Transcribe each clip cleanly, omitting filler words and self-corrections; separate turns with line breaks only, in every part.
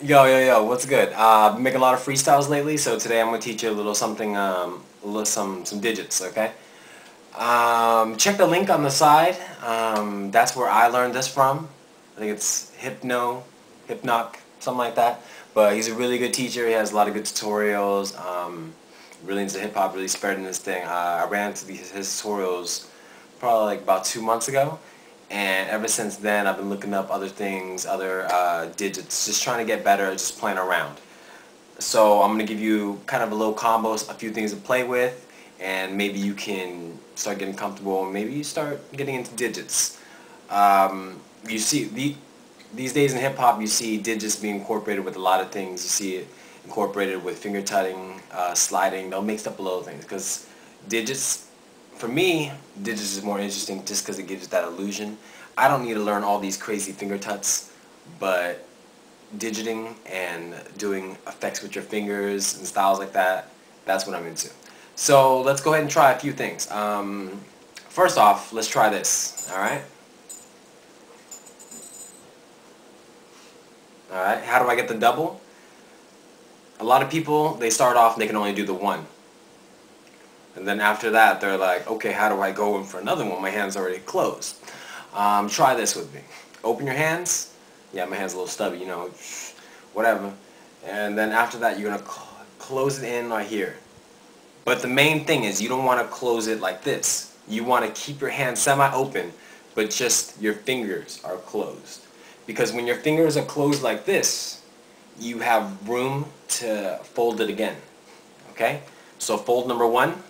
Yo, what's good? I've been making a lot of freestyles lately, so today I'm gonna teach you a little something, some digits, okay? Check the link on the side. That's where I learned this from. I think it's Hypnoc, something like that. But he's a really good teacher. He has a lot of good tutorials. Really into hip hop, really spreading this thing. I ran into his tutorials probably like about 2 months ago. And ever since then, I've been looking up other things, other digits, just trying to get better, just playing around. So I'm going to give you kind of a little combos, a few things to play with, and maybe you can start getting comfortable, and maybe you start getting into digits. You see, these days in hip-hop, you see digits being incorporated with a lot of things. You see it incorporated with finger tutting, sliding. They'll mix up a little things, because digits, for me, digits is more interesting just because it gives that illusion. I don't need to learn all these crazy finger tuts, but digiting and doing effects with your fingers and styles like that, that's what I'm into. So let's go ahead and try a few things. First off, let's try this, alright? Alright, how do I get the double? A lot of people, they start off and they can only do the one. And then after that, they're like, okay, how do I go in for another one? My hand's already closed. Try this with me. Open your hands. Yeah, my hand's a little stubby, you know, whatever. And then after that, you're going to close it in right here. But the main thing is you don't want to close it like this. You want to keep your hand semi-open, but just your fingers are closed. Because when your fingers are closed like this, you have room to fold it again. Okay? So fold number one.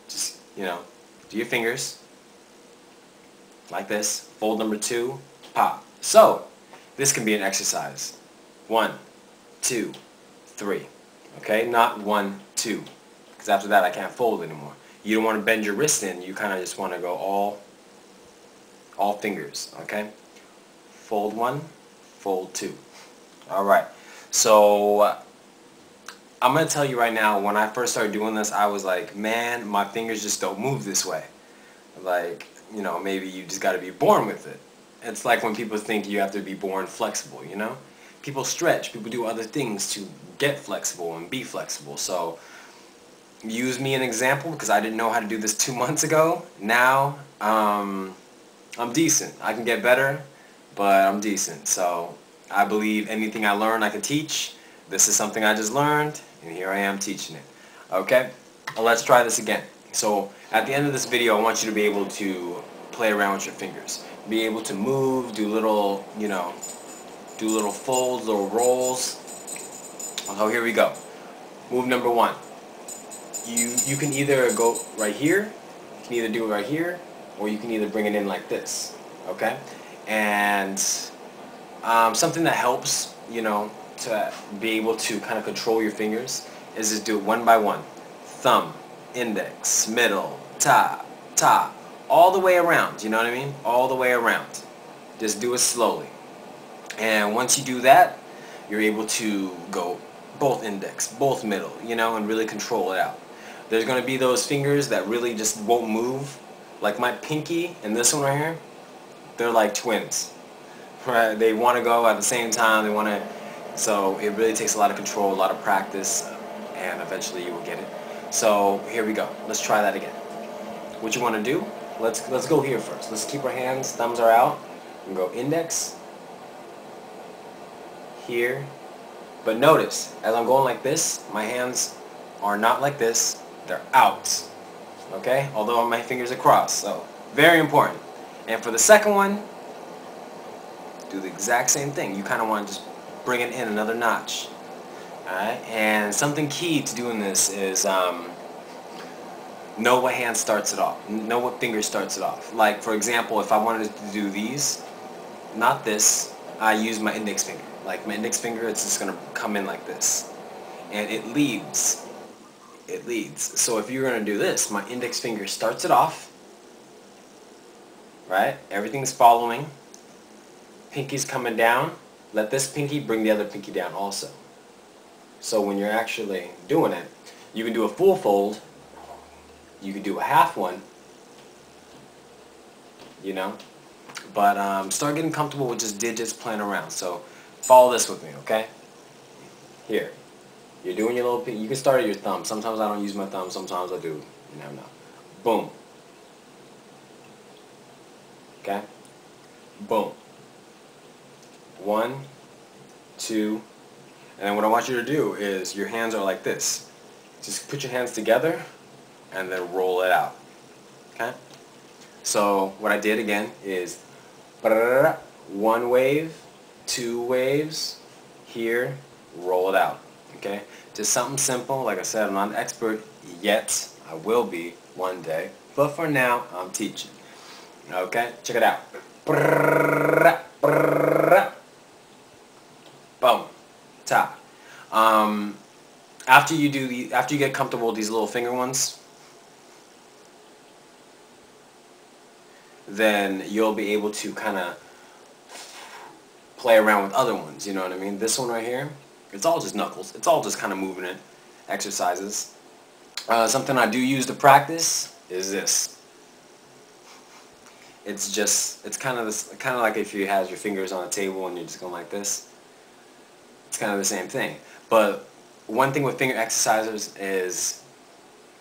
Just, you know, do your fingers like this. Fold number two, pop. So, this can be an exercise. 1, 2, 3. Okay, not 1, 2. Because after that I can't fold anymore. You don't want to bend your wrist in. You kind of just want to go all fingers. Okay? Fold 1, fold 2. Alright. So, I'm going to tell you right now, when I first started doing this, I was like, man, my fingers just don't move this way. Like, you know, maybe you just got to be born with it. It's like when people think you have to be born flexible, you know? People stretch, people do other things to get flexible and be flexible. So, use me an example, because I didn't know how to do this 2 months ago. Now, I'm decent. I can get better, but I'm decent. So, I believe anything I learn I can teach. This is something I just learned, and here I am teaching it. Okay? Well, let's try this again. So, at the end of this video, I want you to be able to play around with your fingers. Be able to move, do little, you know, do little folds, little rolls. So here we go. Move number one. You can either go right here, you can either do it right here, or you can either bring it in like this. Okay? And something that helps, you know, to be able to kind of control your fingers is just do it one by one. Thumb, index, middle, top, all the way around, you know what I mean? All the way around. Just do it slowly. And once you do that, you're able to go both index, both middle, you know, and really control it out. There's going to be those fingers that really just won't move. Like my pinky and this one right here, they're like twins. Right? They want to go at the same time. They want to. So it really takes a lot of control, a lot of practice, and eventually you will get it. So here we go. Let's try that again. What you want to do? Let's go here first. Let's keep our hands, thumbs are out, and go index, here. But notice, as I'm going like this, my hands are not like this, they're out. Okay? Although my fingers are crossed, so very important. And for the second one, do the exact same thing. You kind of want to just bring it in another notch. Alright? And something key to doing this is know what hand starts it off. Know what finger starts it off. Like, for example, if I wanted to do these, not this, I use my index finger. Like, my index finger, it's just going to come in like this. And it leads. It leads. So if you're going to do this, my index finger starts it off. Right? Everything's following. Pinky's coming down. Let this pinky bring the other pinky down also. So when you're actually doing it, you can do a full fold. You can do a half one, you know, but start getting comfortable with just digits playing around. So follow this with me, okay? Here. You're doing your little, you can start at your thumb. Sometimes I don't use my thumb, sometimes I do. You never know. Boom. Okay? Boom. 1, 2, and then what I want you to do is your hands are like this. Just put your hands together and then roll it out. Okay? So what I did again is 1 wave, 2 waves, here, roll it out. Okay? Just something simple. Like I said, I'm not an expert yet. I will be one day. But for now, I'm teaching. Okay? Check it out. Boom. Top. After you get comfortable with these little finger ones, then you'll be able to kind of play around with other ones, you know what I mean? This one right here, it's all just knuckles. It's all just kind of movement exercises. Something I do use to practice is this. It's kind of like if you have your fingers on a table and you're just going like this. It's kind of the same thing. But one thing with finger exercises is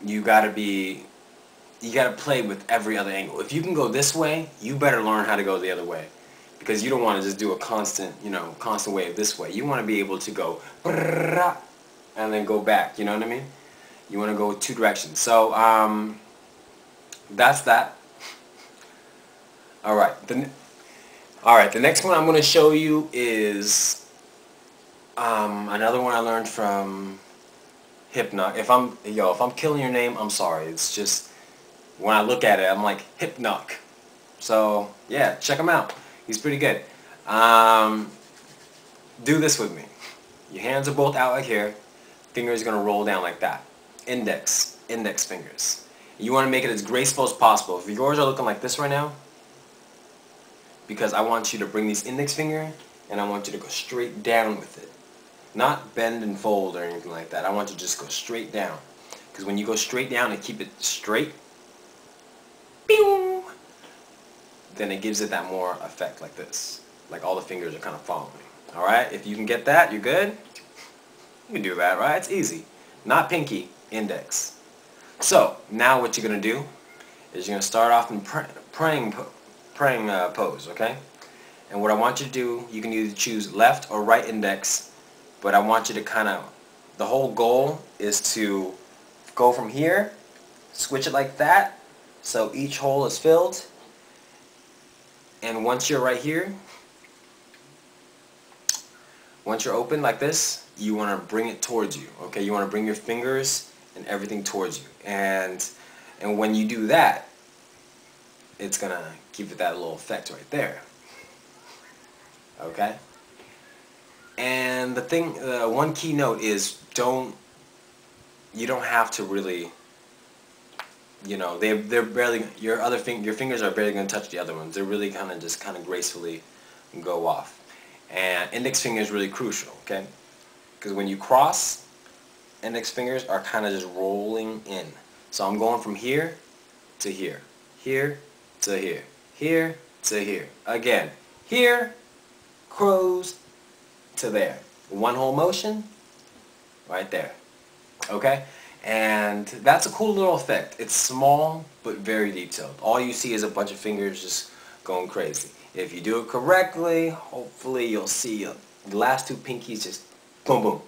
you gotta play with every other angle. If you can go this way, you better learn how to go the other way. Because you don't want to just do a constant wave this way. You want to be able to go and then go back, you know what I mean? You want to go 2 directions. So, that's that. Alright, the next one I'm going to show you is another one I learned from Hypnonyc. If I'm killing your name, I'm sorry. It's just, when I look at it, I'm like, Hypnonyc. So, yeah, check him out. He's pretty good. Do this with me. Your hands are both out like here. Fingers are going to roll down like that. Index fingers. You want to make it as graceful as possible. If yours are looking like this right now, because I want you to bring these index finger and I want you to go straight down with it. Not bend and fold or anything like that. I want you to just go straight down. Because when you go straight down and keep it straight, pew, then it gives it that more effect like this. Like all the fingers are kind of following. Alright, if you can get that, you're good. You can do that, right? It's easy. Not pinky, index. So, now what you're going to do is you're going to start off in praying pose, okay? And what I want you to do, you can either choose left or right index, but I want you to kind of, the whole goal is to go from here, switch it like that, so each hole is filled, and once you're right here, once you're open like this, you want to bring it towards you, okay? You want to bring your fingers and everything towards you, and when you do that, it's going to give it that little effect right there, okay? And the thing, one key note is you don't have to really, they're barely, your fingers are barely going to touch the other ones. They're really kind of gracefully go off. And index finger is really crucial, okay? Because when you cross, index fingers are kind of just rolling in. So I'm going from here to here, here to here, here to here. Again, here, close to there. One whole motion, right there. Okay? And that's a cool little effect. It's small, but very detailed. All you see is a bunch of fingers just going crazy. If you do it correctly, hopefully you'll see the last 2 pinkies just boom, boom.